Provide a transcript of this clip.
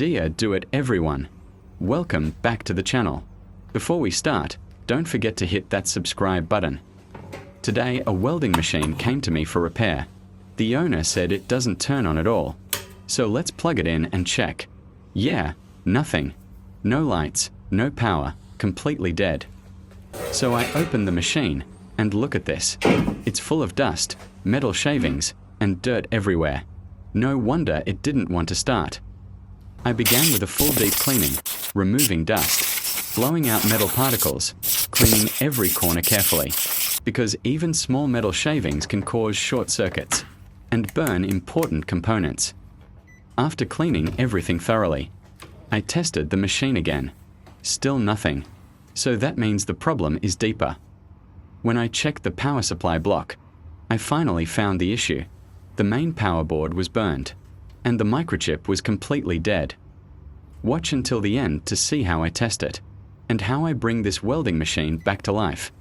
Dear Do It everyone, welcome back to the channel. Before we start, don't forget to hit that subscribe button. Today a welding machine came to me for repair. The owner said it doesn't turn on at all. So let's plug it in and check. Yeah, nothing. No lights, no power, completely dead. So I open the machine and look at this. It's full of dust, metal shavings, and dirt everywhere. No wonder it didn't want to start. I began with a full deep cleaning, removing dust, blowing out metal particles, cleaning every corner carefully, because even small metal shavings can cause short circuits and burn important components. After cleaning everything thoroughly, I tested the machine again. Still nothing. So that means the problem is deeper. When I checked the power supply block, I finally found the issue. The main power board was burned, and the microchip was completely dead. Watch until the end to see how I test it, and how I bring this welding machine back to life.